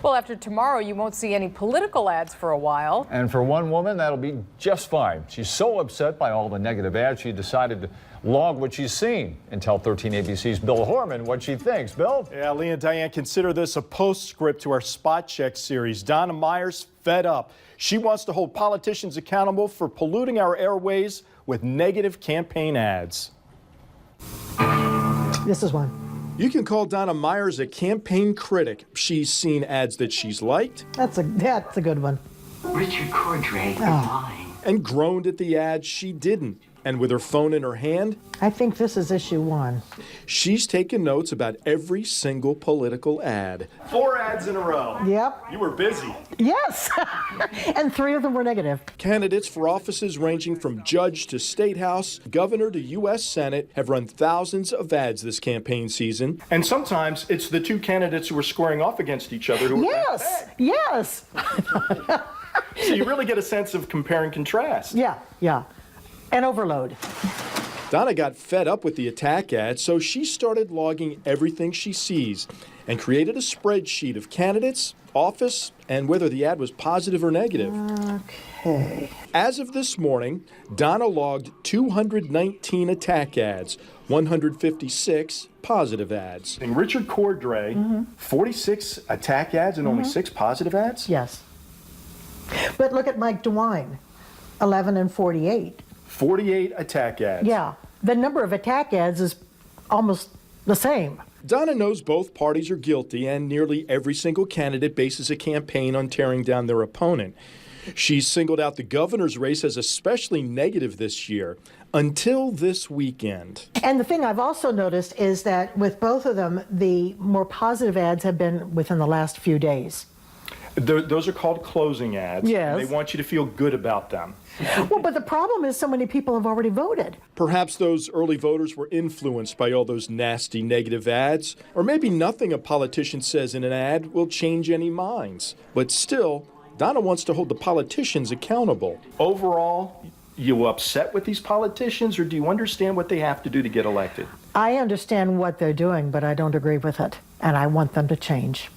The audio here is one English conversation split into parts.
Well, after tomorrow, you won't see any political ads for a while. And for one woman, that'll be just fine. She's so upset by all the negative ads, she decided to log what she's seen and tell 13 ABC's Bill Hormann what she thinks. Bill? Yeah, Lee and Diane, consider this a postscript to our Spot Check series. Donna Myers fed up. She wants to hold politicians accountable for polluting our airways with negative campaign ads. This is one. You can call Donna Myers a campaign critic. She's seen ads that she's liked. That's a good one. Richard Cordray is lying. And groaned at the ads she didn't. And with her phone in her hand, I think this is issue 1. she's taken notes about every single political ad. 4 ads in a row. Yep. You were busy. Yes. And 3 of them were negative. Candidates for offices ranging from judge to state house, governor to U.S. Senate have run thousands of ads this campaign season. And sometimes it's the 2 candidates who are squaring off against each other who are Yes. So you really get a sense of compare and contrast. Yeah. And overload. Donna got fed up with the attack ads, so she started logging everything she sees and created a spreadsheet of candidates, office, and whether the ad was positive or negative. Okay. As of this morning, Donna logged 219 attack ads, 156 positive ads. And Richard Cordray, 46 attack ads and only 6 positive ads? Yes. But look at Mike DeWine, 11 and 48. 48 attack ads. Yeah. The number of attack ads is almost the same. Donna knows both parties are guilty, and nearly every single candidate bases a campaign on tearing down their opponent. She's singled out the governor's race as especially negative this year, until this weekend. And the thing I've also noticed is that with both of them, the more positive ads have been within the last few days. Those are called closing ads. Yes. And they want you to feel good about them. Well, but the problem is so many people have already voted. Perhaps those early voters were influenced by all those nasty negative ads, or maybe nothing a politician says in an ad will change any minds. But still, Donna wants to hold the politicians accountable. Overall, you upset with these politicians, or do you understand what they have to do to get elected? I understand what they're doing, but I don't agree with it, and I want them to change.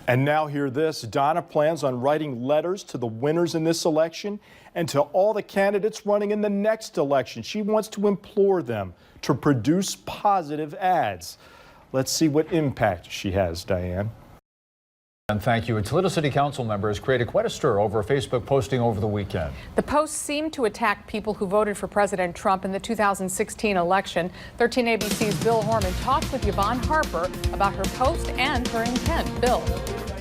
And now hear this, Donna plans on writing letters to the winners in this election and to all the candidates running in the next election. She wants to implore them to produce positive ads. Let's see what impact she has, Diane. And thank you. A Toledo City Council member has created quite a stir over a Facebook posting over the weekend. The post seemed to attack people who voted for President Trump in the 2016 election. 13 ABC's Bill Hormann talked with Yvonne Harper about her post and her intent. Bill.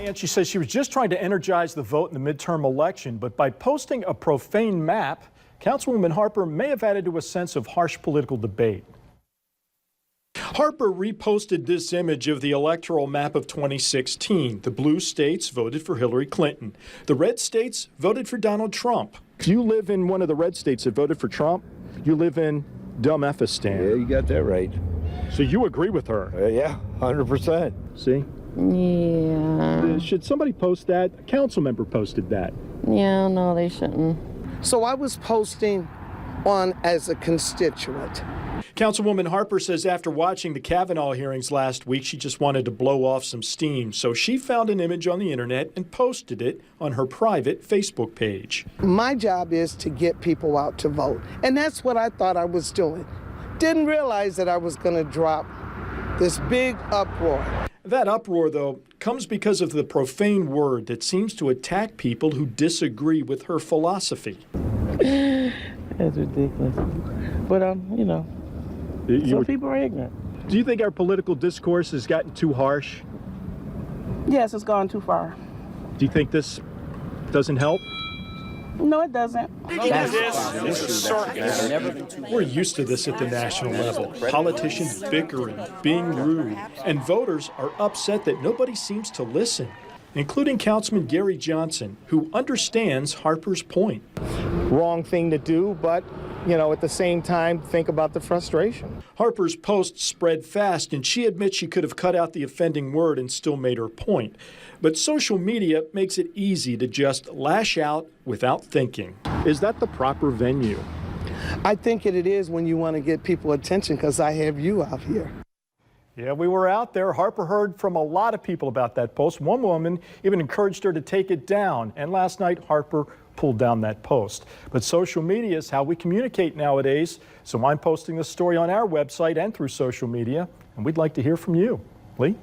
And she says she was just trying to energize the vote in the midterm election, but by posting a profane map, Councilwoman Harper may have added to a sense of harsh political debate. Harper reposted this image of the electoral map of 2016. The blue states voted for Hillary Clinton. The red states voted for Donald Trump. You live in one of the red states that voted for Trump. You live in Dumefistan. Yeah, you got that right. So you agree with her? Yeah, 100%. See? Yeah. Should somebody post that? A council member posted that. Yeah, no, they shouldn't. So I was posting on as a constituent. Councilwoman Harper says after watching the Kavanaugh hearings last week, she just wanted to blow off some steam. So she found an image on the internet and posted it on her private Facebook page. My job is to get people out to vote. And that's what I thought I was doing. Didn't realize that I was going to drop this big uproar. That uproar, though, comes because of the profane word that seems to attack people who disagree with her philosophy. That's ridiculous. But, you know, some people are ignorant. Do you think our political discourse has gotten too harsh? Yes, it's gone too far. Do you think this doesn't help? No, it doesn't. We're used to this at the national level. Politicians bickering, being rude, and voters are upset that nobody seems to listen, including Councilman Gary Johnson, who understands Harper's point. Wrong thing to do, but at the same time, think about the frustration. Harper's post spread fast, and she admits she could have cut out the offending word and still made her point. But social media makes it easy to just lash out without thinking. Is that the proper venue? I think it is when you want to get people attention, because I have you out here. Yeah, we were out there. Harper heard from a lot of people about that post. One woman even encouraged her to take it down. And last night, Harper pulled down that post. But social media is how we communicate nowadays. So I'm posting this story on our website and through social media. And we'd like to hear from you. Lee?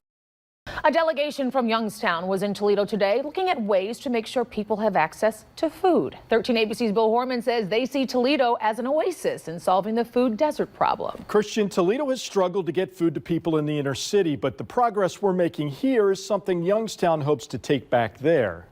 A delegation from Youngstown was in Toledo today looking at ways to make sure people have access to food. 13 ABC's Bill Hormann says they see Toledo as an oasis in solving the food desert problem. Christian, Toledo has struggled to get food to people in the inner city, but the progress we're making here is something Youngstown hopes to take back there.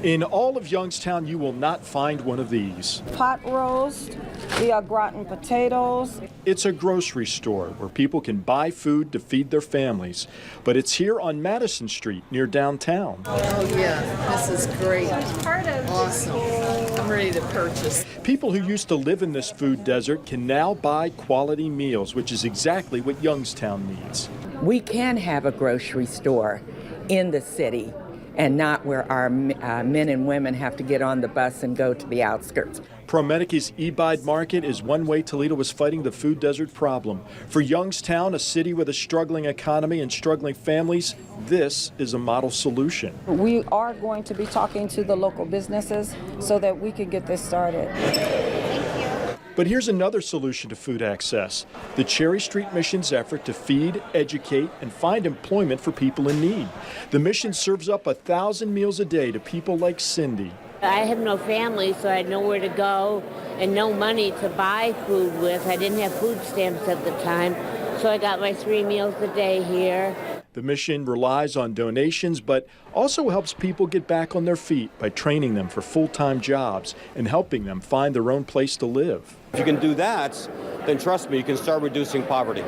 In all of Youngstown, you will not find one of these. Pot roast, we are gratin potatoes. It's a grocery store where people can buy food to feed their families. But it's here on Madison Street near downtown. Oh yeah, this is great. Awesome. I'm ready to purchase. People who used to live in this food desert can now buy quality meals, which is exactly what Youngstown needs. We can have a grocery store in the city and not where our men and women have to get on the bus and go to the outskirts. ProMedica's eBide Market is one way Toledo is fighting the food desert problem. For Youngstown, a city with a struggling economy and struggling families, this is a model solution. We are going to be talking to the local businesses so that we can get this started. But here's another solution to food access: the Cherry Street Mission's effort to feed, educate, and find employment for people in need. The mission serves up 1,000 meals a day to people like Cindy. I have no family, so I had nowhere to go and no money to buy food with. I didn't have food stamps at the time, so I got my 3 meals a day here. The mission relies on donations, but also helps people get back on their feet by training them for full-time jobs and helping them find their own place to live. If you can do that, then trust me, you can start reducing poverty.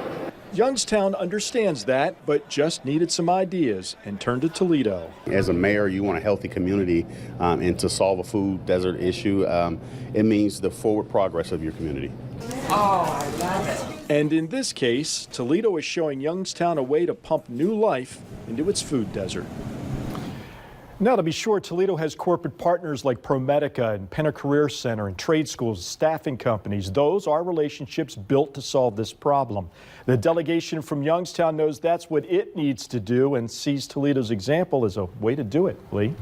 Youngstown understands that, but just needed some ideas and turned to Toledo. As a mayor, you want a healthy community, and to solve a food desert issue, it means the forward progress of your community. Oh, I love it. And in this case, Toledo is showing Youngstown a way to pump new life into its food desert. Now, to be sure, Toledo has corporate partners like ProMedica and Penna Career Center and trade schools, staffing companies. Those are relationships built to solve this problem. The delegation from Youngstown knows that's what it needs to do and sees Toledo's example as a way to do it. Lee?